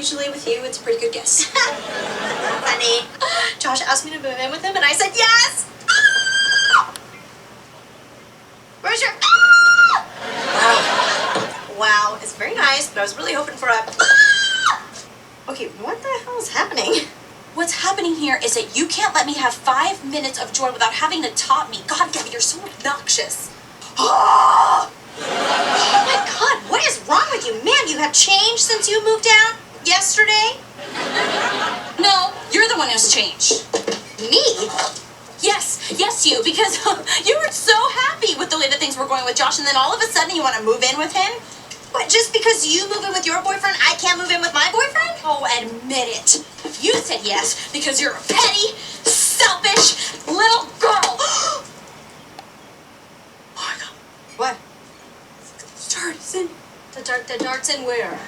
usually with you, it's a pretty good guess. Funny. Josh asked me to move in with him, and I said yes! Where's your... Wow, it's very nice, but I was really hoping for a... Okay, what the hell is happening? What's happening here is that you can't let me have 5 minutes of joy without having to top me. God, Gabby, you're so obnoxious. Oh my God, what is wrong with you? Man, you have changed since you moved out yesterday? No, you're the one who's changed. Me? Yes, you, because you were so happy with the way that things were going with Josh, and then all of a sudden you want to move in with him? What, just because you move in with your boyfriend, I can't move in with my boyfriend? Oh, admit it. You said yes because you're a petty, selfish little girl. Oh my God. What? The dart's in. The dart's in where?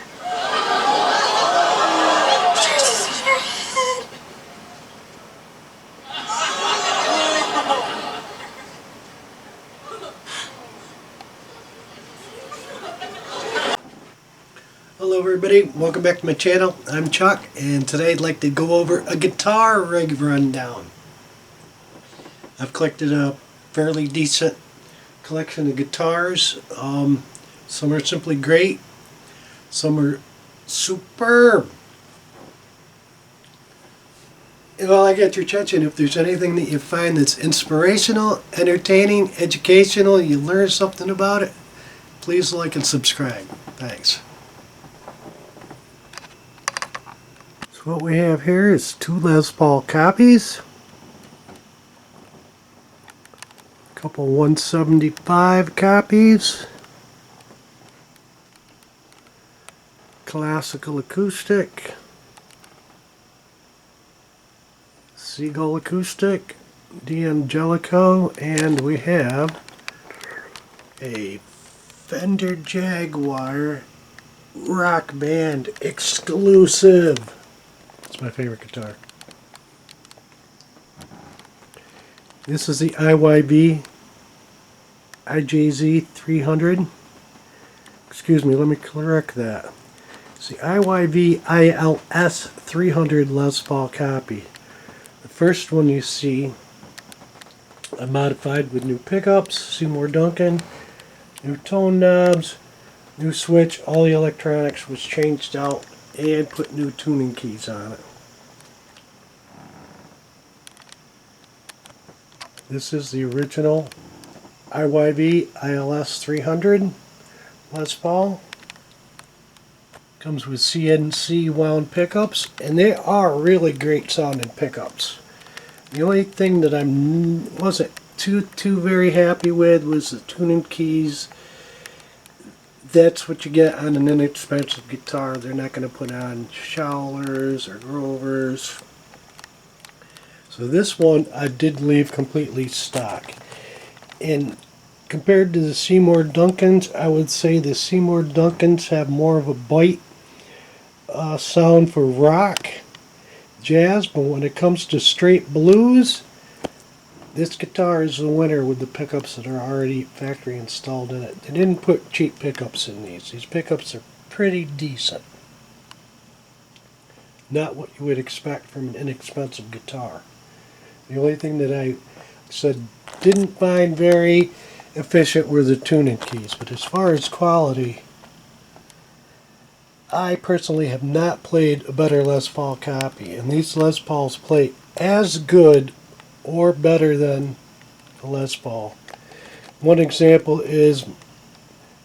Dart's in your head. Hello everybody, welcome back to my channel. I'm Chuck, and today I'd like to go over a guitar rig rundown. I've collected a fairly decent collection of guitars. Some are simply great, some are superb. And while I get your attention, if there's anything that you find that's inspirational, entertaining, educational, you learn something about it, please like and subscribe. Thanks. What we have here is 2 Les Paul copies, a couple 175 copies, Classical Acoustic, Seagull Acoustic, Angelico, and we have a Fender Jaguar Rock Band exclusive. It's my favorite guitar. This is the IJZ 300. Excuse me, let me correct that. It's the ILS 300 Les Paul copy. The first one you see, I modified with new pickups, Seymour Duncan, new tone knobs, new switch, all the electronics was changed out, and put new tuning keys on it. This is the original ILS 300 Les Paul. Comes with CNC wound pickups, and they are really great sounding pickups. The only thing that I wasn't too very happy with was the tuning keys. That's what you get on an inexpensive guitar. They're not going to put on Schowlers or Grovers. So this one I did leave completely stock. And compared to the Seymour Duncans, I would say the Seymour Duncans have more of a bite sound for rock, jazz, but when it comes to straight blues, this guitar is the winner with the pickups that are already factory installed in it. They didn't put cheap pickups in these. These pickups are pretty decent. Not what you would expect from an inexpensive guitar. The only thing that I said didn't find very efficient were the tuning keys. But as far as quality, I personally have not played a better Les Paul copy. And these Les Pauls play as good or better than the Les Paul. One example is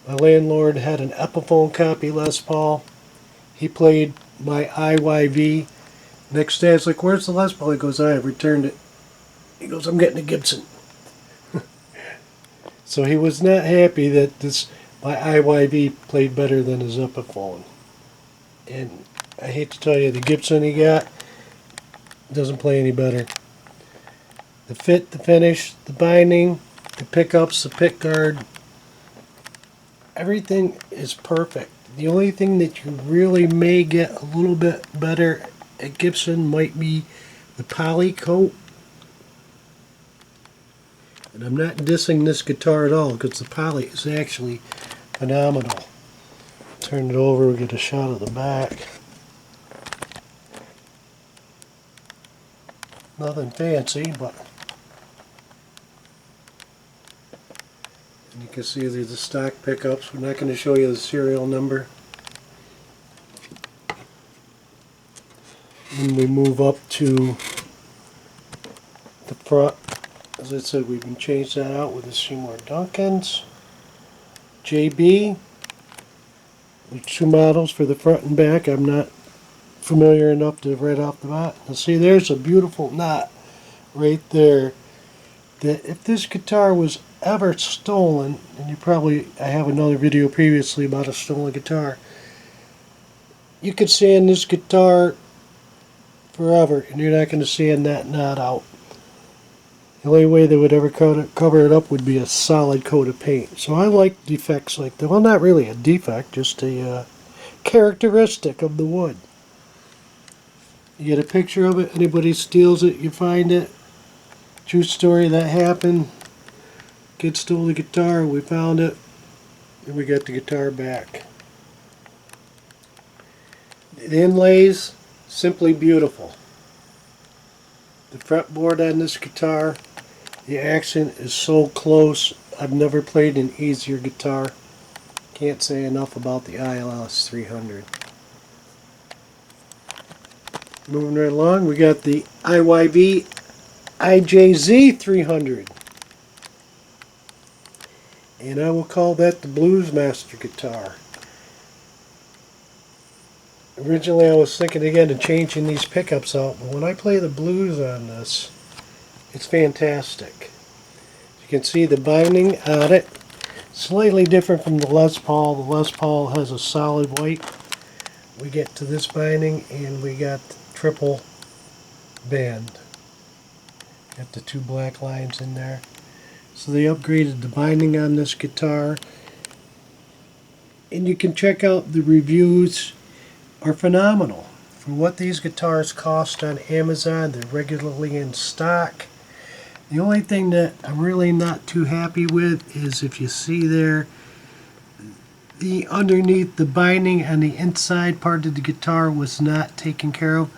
my landlord had an Epiphone copy Les Paul. He played my IYV. Next day I was like, "Where's the Les Paul?" He goes, "I have returned it." He goes, "I'm getting a Gibson." So he was not happy that my IYV played better than his Epiphone. And I hate to tell you, the Gibson he got doesn't play any better. The fit, the finish, the binding, the pickups, the pick guard, everything is perfect. The only thing that you really may get a little bit better at Gibson might be the poly coat. And I'm not dissing this guitar at all because the poly is actually phenomenal. Turn it over, we get a shot of the back. Nothing fancy, but and you can see these are the stock pickups. We're not going to show you the serial number. When we move up to the front, as I said, we can change that out with the Seymour Duncans. JB, there's two models for the front and back. I'm not familiar enough to right off the bat. And see, there's a beautiful knot right there. That if this guitar was ever stolen, and I have another video previously about a stolen guitar, you could sand this guitar forever and you're not going to sand that knot out. The only way they would ever cover it up would be a solid coat of paint. So I like defects like that. Well, not really a defect, just a characteristic of the wood. You get a picture of it, anybody steals it, you find it. True story, that happened. Kid stole the guitar, we found it, and we got the guitar back. The inlays, simply beautiful. The fretboard on this guitar, the accent is so close. I've never played an easier guitar. Can't say enough about the ILS 300. Moving right along, we got the IYV IJZ 300. And I will call that the Blues Master guitar. Originally I was thinking again of changing these pickups out, but when I play the blues on this, it's fantastic. You can see the binding on it. Slightly different from the Les Paul. The Les Paul has a solid white. We get to this binding and we got triple band. Got the two black lines in there. So they upgraded the binding on this guitar. And you can check out the reviews are phenomenal. For what these guitars cost on Amazon, they're regularly in stock. The only thing that I'm really not too happy with is if you see there, the underneath the binding on the inside part of the guitar was not taken care of.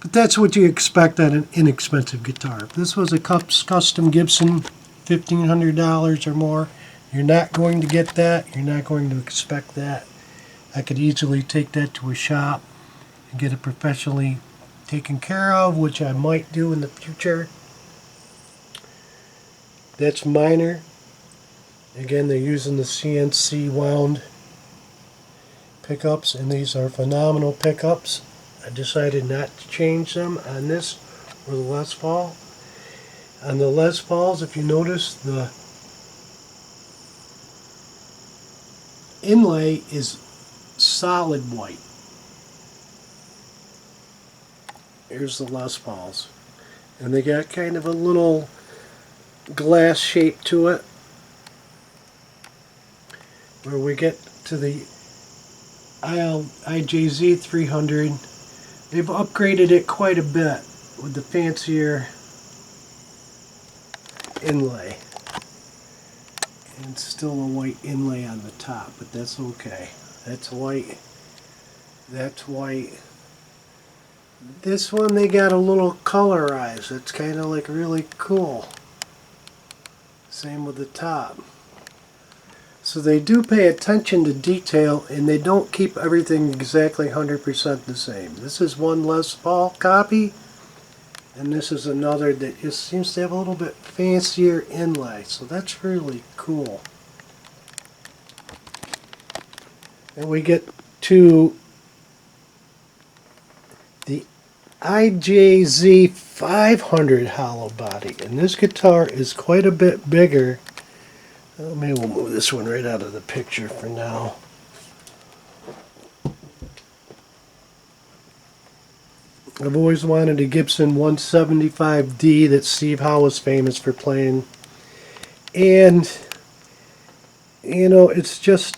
But that's what you expect on an inexpensive guitar. If this was a custom Gibson, $1,500 or more, you're not going to get that. You're not going to expect that. I could easily take that to a shop and get it professionally taken care of, which I might do in the future. That's minor. Again, they're using the CNC wound pickups, and these are phenomenal pickups. I decided not to change them on this or the Les Paul. On the Les Pauls, if you notice, the inlay is solid white. Here's the Les Pauls. And they got kind of a little glass shape to it. Where we get to the IJZ 300, they've upgraded it quite a bit with the fancier inlay. And it's still a white inlay on the top, but that's okay. That's white. That's white. This one they got a little colorized. It's kind of like really cool. Same with the top. So they do pay attention to detail, and they don't keep everything exactly 100% the same. This is one Les Paul copy, and this is another that just seems to have a little bit fancier inlay. So that's really cool. And we get to the IJZ 500 hollow body, and this guitar is quite a bit bigger. Maybe we'll move this one right out of the picture for now. I've always wanted a Gibson 175D that Steve Howe was famous for playing, and you know, it's just,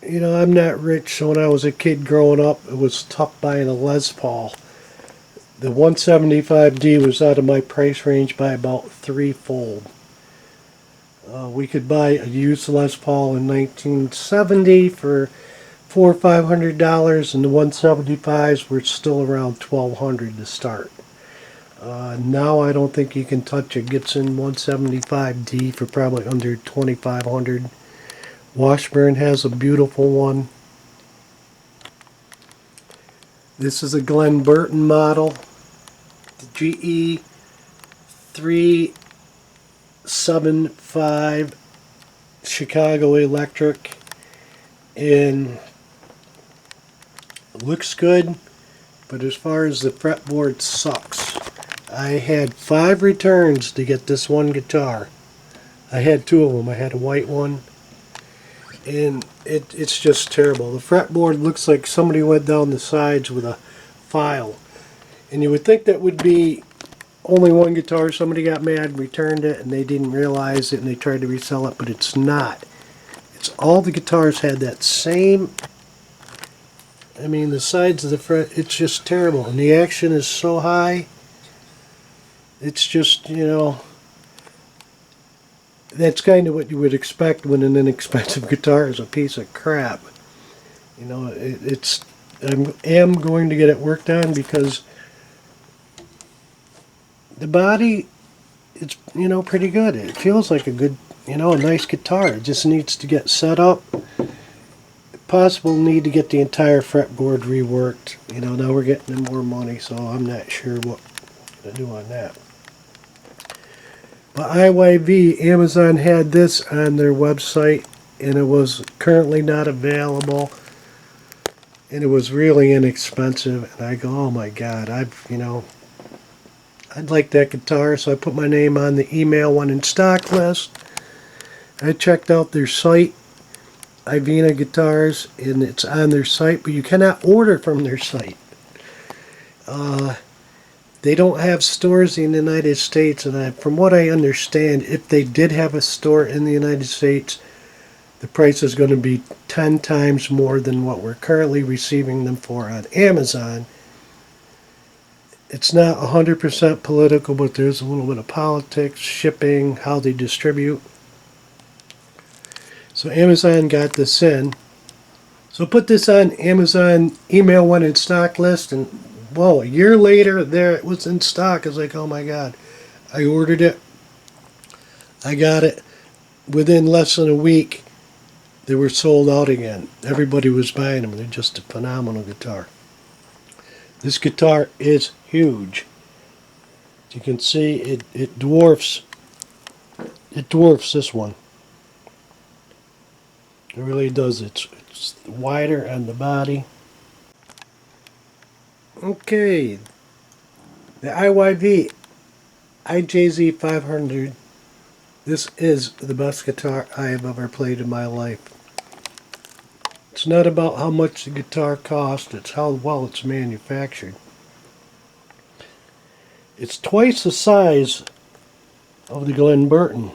you know, I'm not rich, so when I was a kid growing up, it was tough buying a Les Paul. The 175D was out of my price range by about threefold. We could buy a used Les Paul in 1970 for $400 or $500, and the 175s were still around $1,200 to start. Now I don't think you can touch a Gibson 175D for probably under $2,500. Washburn has a beautiful one. This is a Glenn Burton model, the GE 375 Chicago Electric, and it looks good, but as far as the fretboard, sucks. I had 5 returns to get this one guitar. I had 2 of them. I had a white one, and it's just terrible. The fretboard looks like somebody went down the sides with a file, and you would think that would be only one guitar. Somebody got mad, returned it, and they didn't realize it, and they tried to resell it, but it's not. It's all the guitars had that same. I mean, the sides of the fret, it's just terrible, and the action is so high. It's just, you know, that's kind of what you would expect when an inexpensive guitar is a piece of crap. You know, I am going to get it worked on, because the body, it's, you know, pretty good. It feels like a good, you know, a nice guitar. It just needs to get set up. Possible need to get the entire fretboard reworked. You know, now we're getting more money, so I'm not sure what to do on that. But IYV, Amazon had this on their website, and it was currently not available, and it was really inexpensive. And I go, oh my God, I'd like that guitar, so I put my name on the email one in stock list. I checked out their site, Ivina Guitars, and it's on their site, but you cannot order from their site. They don't have stores in the United States, and from what I understand, if they did have a store in the United States, the price is going to be 10 times more than what we're currently receiving them for on Amazon. It's not 100% political, but there's a little bit of politics, shipping, how they distribute. So Amazon got this in. So put this on Amazon email one in stock list, and whoa, a year later, there it was in stock. I was like, oh my God. I ordered it. I got it. Within less than a week, they were sold out again. Everybody was buying them. They're just a phenomenal guitar. This guitar is huge. As you can see, it dwarfs this one. It really does. It's wider on the body. Okay, the IYV IJZ 500. This is the best guitar I have ever played in my life. It's not about how much the guitar costs, it's how well it's manufactured. It's twice the size of the Glenn Burton.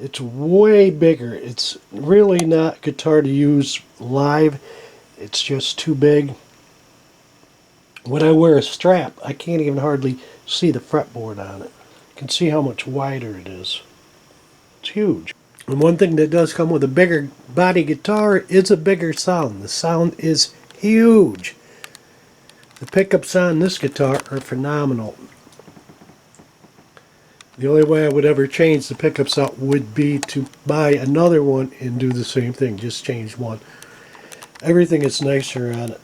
It's way bigger. It's really not guitar to use live. It's just too big. When I wear a strap, I can't even hardly see the fretboard on it. You can see how much wider it is. It's huge. And one thing that does come with a bigger body guitar is a bigger sound. The sound is huge. The pickups on this guitar are phenomenal. The only way I would ever change the pickups out would be to buy another one and do the same thing. Just change one. Everything is nicer on it.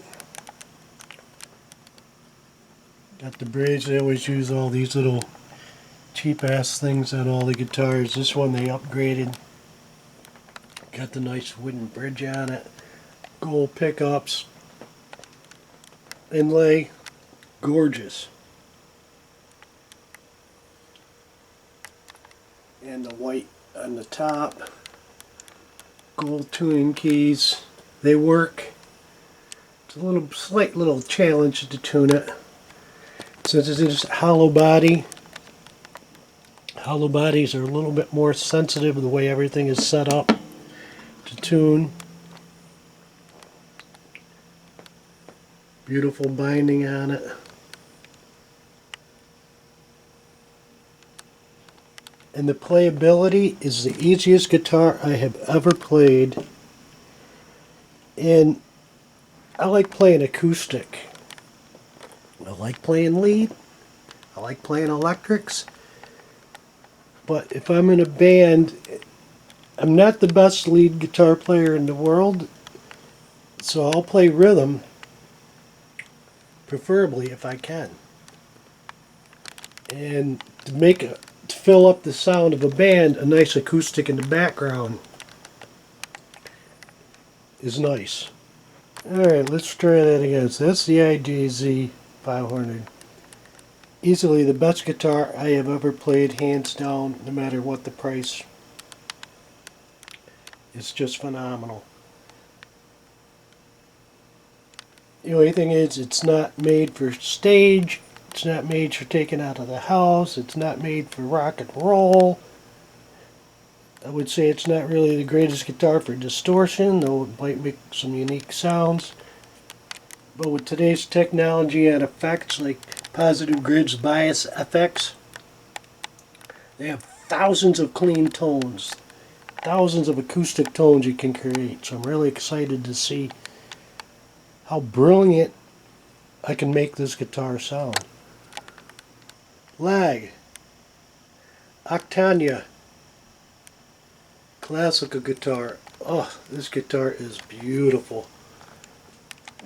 Got the bridge. They always use all these little cheap ass things on all the guitars. This one they upgraded. Got the nice wooden bridge on it. Gold pickups. Inlay. Gorgeous. And the white on the top. Gold tuning keys. They work. It's a slight little challenge to tune it. Since it is hollow body, hollow bodies are a little bit more sensitive to the way everything is set up to tune. Beautiful binding on it. And the playability is the easiest guitar I have ever played. And I like playing acoustic. I like playing lead. I like playing electrics. But if I'm in a band, I'm not the best lead guitar player in the world, so I'll play rhythm, preferably if I can. And to fill up the sound of a band, a nice acoustic in the background is nice. Alright, let's try that again. So that's the IJZ 500. Easily the best guitar I have ever played, hands down, no matter what the price. It's just phenomenal. The only thing is, it's not made for stage, it's not made for taking out of the house, it's not made for rock and roll. I would say it's not really the greatest guitar for distortion, though it might make some unique sounds. But with today's technology and effects like positive grids, bias effects, they have thousands of clean tones, thousands of acoustic tones you can create. So I'm really excited to see how brilliant I can make this guitar sound. Lag. Octania. Classical guitar. Oh, this guitar is beautiful.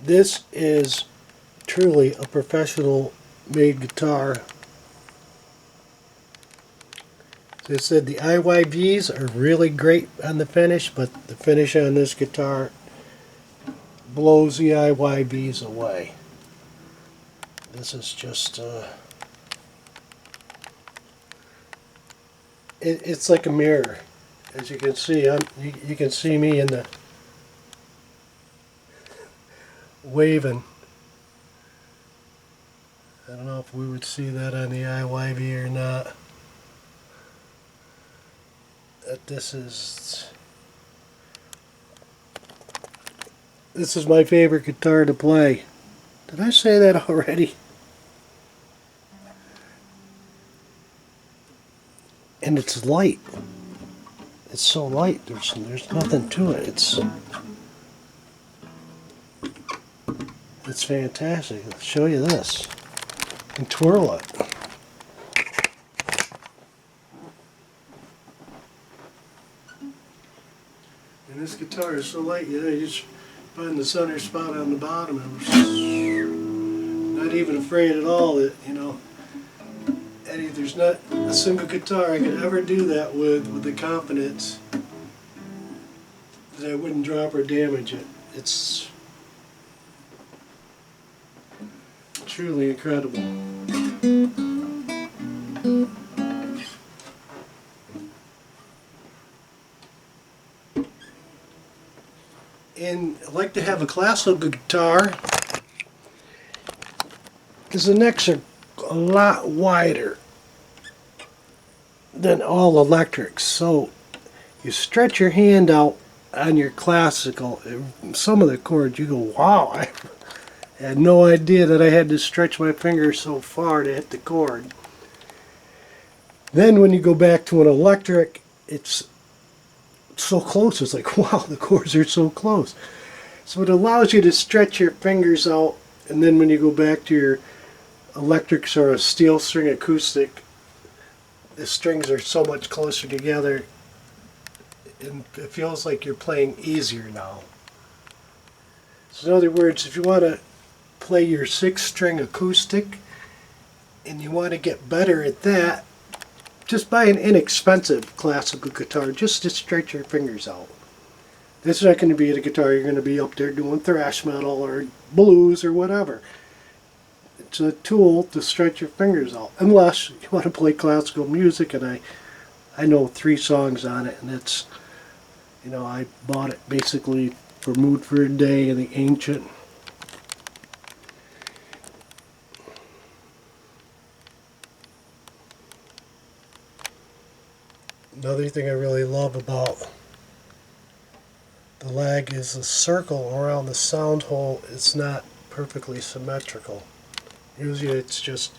This is truly a professional made guitar. As I said, the IYVs are really great on the finish, but the finish on this guitar blows the IYVs away. This is just it's like a mirror. As you can see, you can see me in the waving. I don't know if we would see that on the IYV or not. This is my favorite guitar to play. Did I say that already? And it's light. It's so light. There's nothing to it. It's fantastic. I'll show you this. And twirl it. And this guitar is so light, you just find the center spot on the bottom and not even afraid at all that, Eddie, there's not a single guitar I could ever do that with the confidence that I wouldn't drop or damage it. It's truly incredible. And I like to have a classical guitar because the necks are a lot wider than all electrics. So you stretch your hand out on your classical, some of the chords you go, wow, I had no idea that I had to stretch my fingers so far to hit the chord. Then when you go back to an electric, it's so close. It's like, wow, the chords are so close. So it allows you to stretch your fingers out, and then when you go back to your electrics or a steel string acoustic, the strings are so much closer together, and it feels like you're playing easier now. So in other words, if you want to play your 6-string acoustic and you want to get better at that, just buy an inexpensive classical guitar just to stretch your fingers out. This is not going to be the guitar you're going to be up there doing thrash metal or blues or whatever. It's a tool to stretch your fingers out, unless you want to play classical music, and I know 3 songs on it, and it's, I bought it basically for Mood for a Day and the Ancient. Another thing I really love about the lag is the circle around the sound hole is not perfectly symmetrical. Usually it's just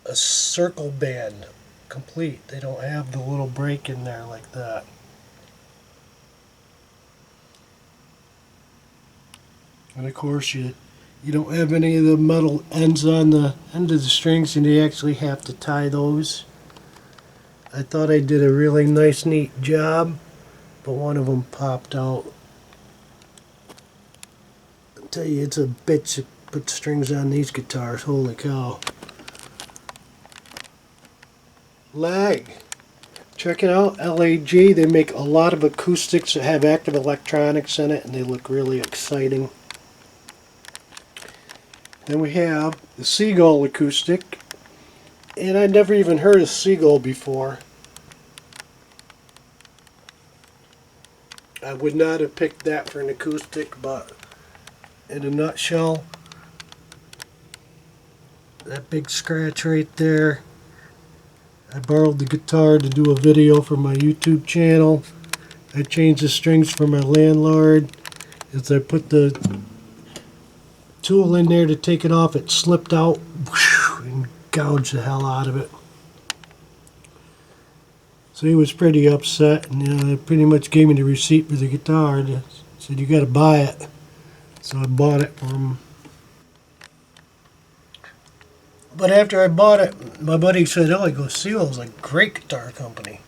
a circle band complete. They don't have the little break in there like that. And of course you don't have any of the metal ends on the end of the strings, and you actually have to tie those. I thought I did a really nice, neat job, but one of them popped out. I tell you, it's a bitch to put strings on these guitars. Holy cow. Lag. Check it out, LAG. They make a lot of acoustics that have active electronics in it, and they look really exciting. Then we have the Seagull Acoustic, and I'd never even heard of Seagull before. I would not have picked that for an acoustic, but in a nutshell, that big scratch right there. I borrowed the guitar to do a video for my YouTube channel. I changed the strings for my landlord. As I put the tool in there to take it off, it slipped out and gouged the hell out of it. So he was pretty upset, and they pretty much gave me the receipt for the guitar. They said, you got to buy it. So I bought it for him. But after I bought it, my buddy said, oh, he goes, Seagull's a great guitar company.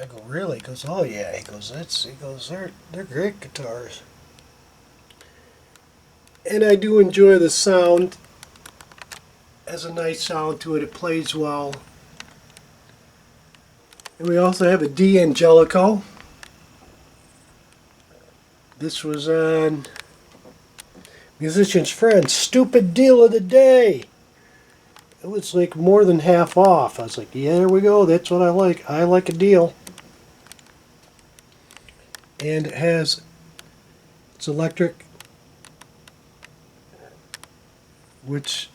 I go, really? He goes, oh yeah. He goes, they're great guitars. And I do enjoy the sound. It has a nice sound to it. It plays well. And we also have a Angelico. This was on Musician's Friend Stupid Deal of the Day. It was like more than half off. I was like, yeah, there we go. That's what I like. I like a deal. And it's electric, which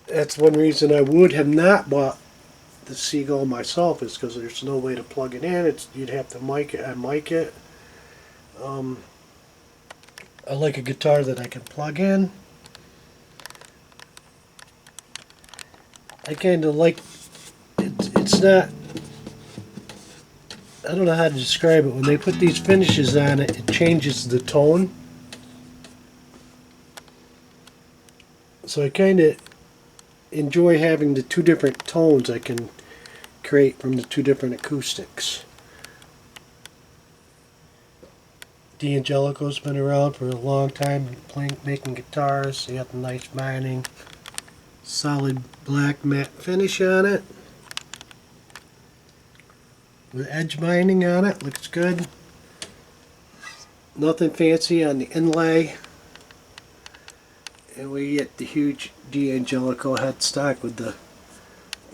that's one reason I would have not bought the Seagull myself, is because there's no way to plug it in. You'd have to mic it. I mic it. I like a guitar that I can plug in. I kind of like it's not, I don't know how to describe it. When they put these finishes on it, it changes the tone. So I kind of enjoy having the two different tones I can create from the two different acoustics. Angelico's been around for a long time, making guitars. They got the nice binding, solid black matte finish on it. With edge binding on it, looks good. Nothing fancy on the inlay. And we get the huge Angelico headstock with the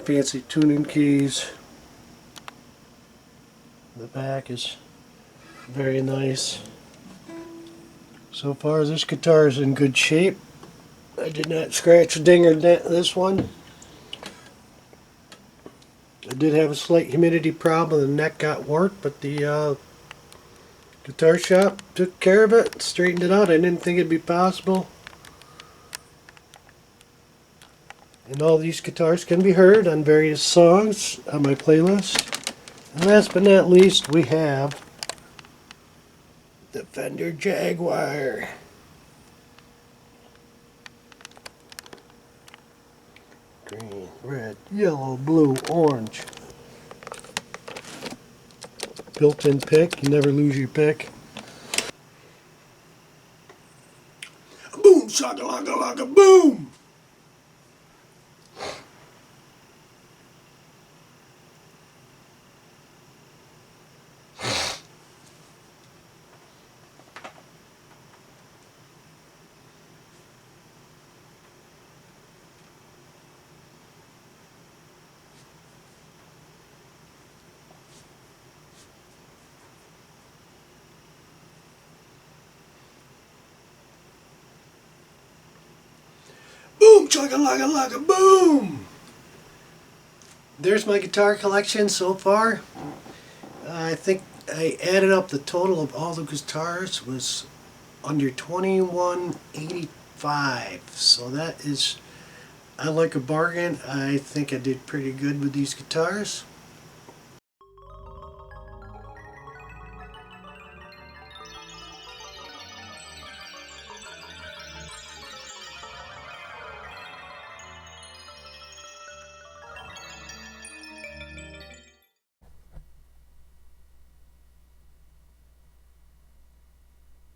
fancy tuning keys. The back is very nice. So far, this guitar is in good shape. I did not scratch, ding, or dent this one. I did have a slight humidity problem. The neck got warped, but the guitar shop took care of it, straightened it out. I didn't think it'd be possible. And all these guitars can be heard on various songs on my playlist. And last but not least, we have the Fender Jaguar. Green, red, yellow, blue, orange. Built-in pick. You never lose your pick. Boom, shaka-laka-laka, boom! Boom, chugga-lugga-lugga, boom! There's my guitar collection so far. I think I added up the total of all the guitars was under $21.85. So that is, I like a bargain. I think I did pretty good with these guitars.